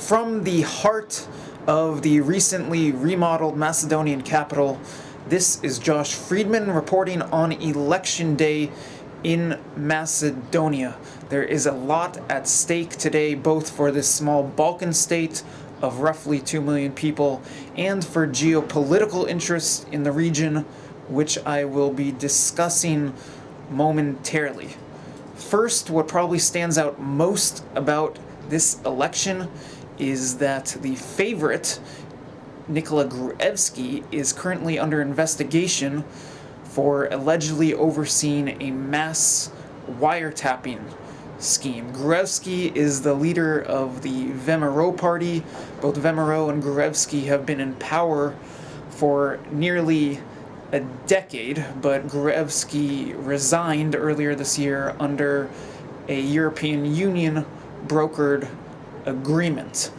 From the heart of the recently remodeled Macedonian capital, this is Josh Friedman reporting on Election Day in Macedonia. There is a lot at stake today, both for this small Balkan state of roughly 2 million people and for geopolitical interests in the region, which I will be discussing momentarily. First, what probably stands out most about this election is that the favorite, Nikola Gruevski, is currently under investigation for allegedly overseeing a mass wiretapping scheme. Gruevski is the leader of the Monero party. Both Monero and Gruevski have been in power for nearly a decade, but Gruevski resigned earlier this year under a European Union brokered agreement.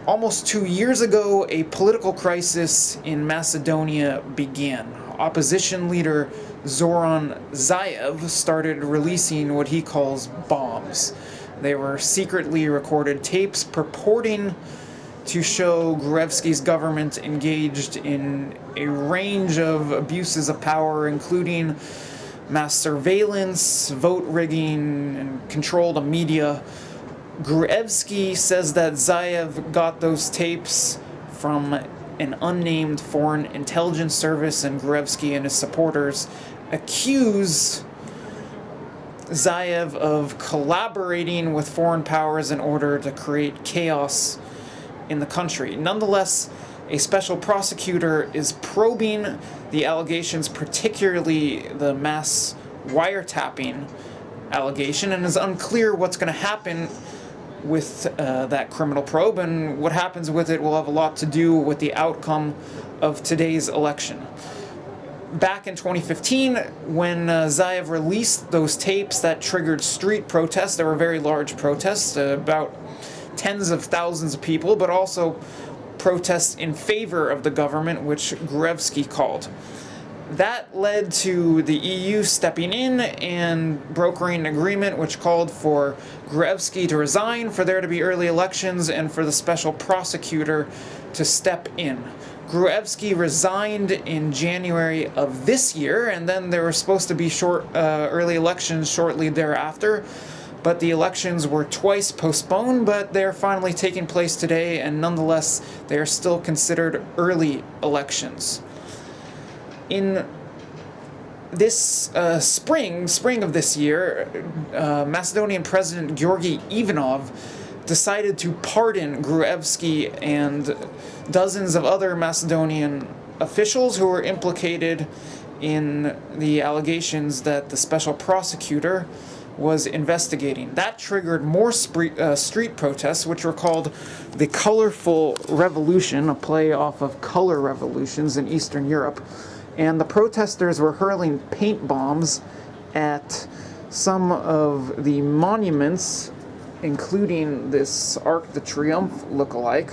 Almost 2 years ago, a political crisis in Macedonia began. Opposition leader Zoran Zaev started releasing what he calls bombs. They were secretly recorded tapes purporting to show Gruevski's government engaged in a range of abuses of power, including mass surveillance, vote rigging, and control the media. Gruevski says that Zaev got those tapes from an unnamed foreign intelligence service, and Gruevski and his supporters accuse Zaev of collaborating with foreign powers in order to create chaos in the country. Nonetheless, a special prosecutor is probing the allegations, particularly the mass wiretapping allegation, and it's unclear what's going to happen with that criminal probe, and what happens with it will have a lot to do with the outcome of today's election. Back in 2015, when Zaev released those tapes that triggered street protests, there were very large protests, about tens of thousands of people, but also protests in favor of the government, which Gruevski called. That led to the EU stepping in and brokering an agreement which called for Gruevski to resign, for there to be early elections, and for the special prosecutor to step in. Gruevski resigned in January of this year, and then there were supposed to be early elections shortly thereafter, but the elections were twice postponed, but they're finally taking place today, and nonetheless, they are still considered early elections. In this spring of this year, Macedonian President Georgi Ivanov decided to pardon Gruevski and dozens of other Macedonian officials who were implicated in the allegations that the special prosecutor was investigating. That triggered more street protests, which were called the Colorful Revolution, a play off of color revolutions in Eastern Europe. And the protesters were hurling paint bombs at some of the monuments, including this Arc de Triomphe lookalike,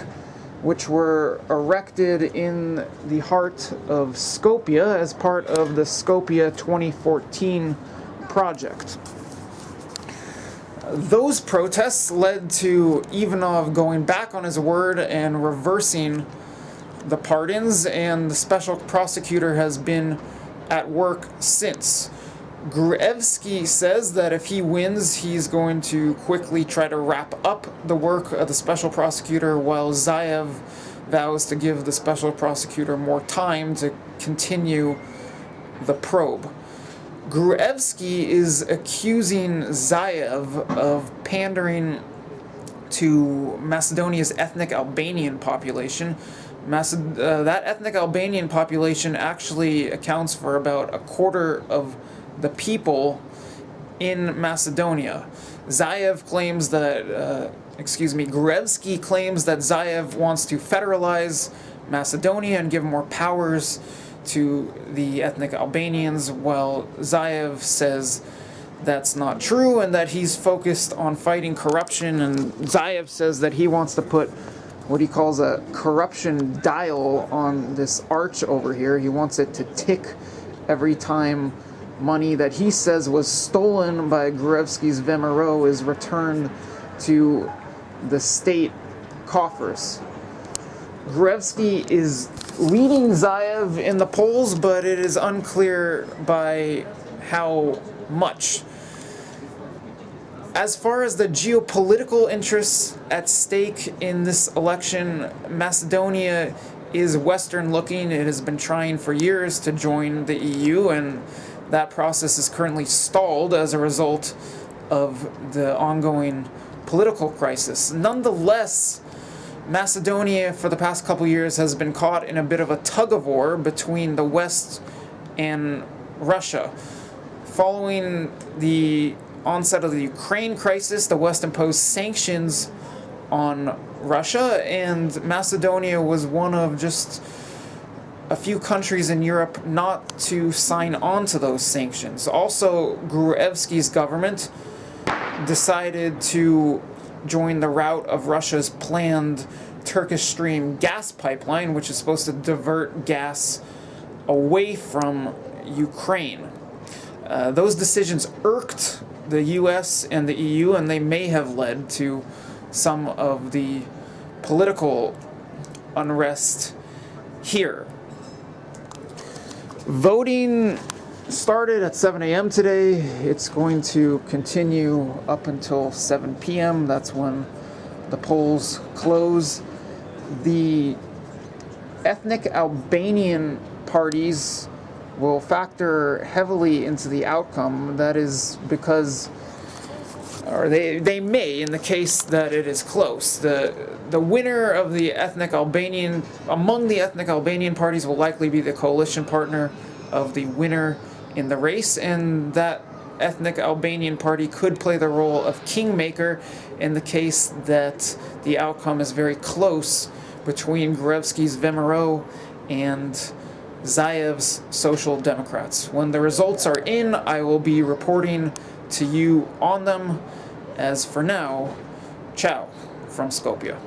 which were erected in the heart of Skopje as part of the Skopje 2014 project. Those protests led to Ivanov going back on his word and reversing the pardons, and the special prosecutor has been at work since. Gruevski says that if he wins, he's going to quickly try to wrap up the work of the special prosecutor, while Zaev vows to give the special prosecutor more time to continue the probe. Gruevski is accusing Zaev of pandering to Macedonia's ethnic Albanian population. That ethnic Albanian population actually accounts for about a quarter of the people in Macedonia. Gruevski claims that Zaev wants to federalize Macedonia and give more powers to the ethnic Albanians, while Zaev says that's not true and that he's focused on fighting corruption, and Zaev says that he wants to put what he calls a corruption dial on this arch over here. He wants it to tick every time money that he says was stolen by Gruevski's Monero is returned to the state coffers. Gruevski is leading Zaev in the polls, but it is unclear by how much. As far as the geopolitical interests at stake in this election, Macedonia is Western looking. It has been trying for years to join the EU, and that process is currently stalled as a result of the ongoing political crisis. Nonetheless, Macedonia for the past couple years has been caught in a bit of a tug-of-war between the West and Russia. Following the onset of the Ukraine crisis, the West imposed sanctions on Russia, and Macedonia was one of just a few countries in Europe not to sign on to those sanctions. Also, Gruevski's government decided to join the route of Russia's planned Turkish Stream gas pipeline, which is supposed to divert gas away from Ukraine. Those decisions irked the US and the EU, and they may have led to some of the political unrest here. Voting started at 7 a.m. today. It's going to continue up until 7 p.m. That's when the polls close. The ethnic Albanian parties will factor heavily into the outcome. That is because, or they may, in the case that it is close. The winner of the ethnic Albanian, among the ethnic Albanian parties, will likely be the coalition partner of the winner in the race, and that ethnic Albanian party could play the role of kingmaker in the case that the outcome is very close between Gruevski's VMRO and Zaev's Social Democrats. When the results are in, I will be reporting to you on them. As for now, ciao from Skopje.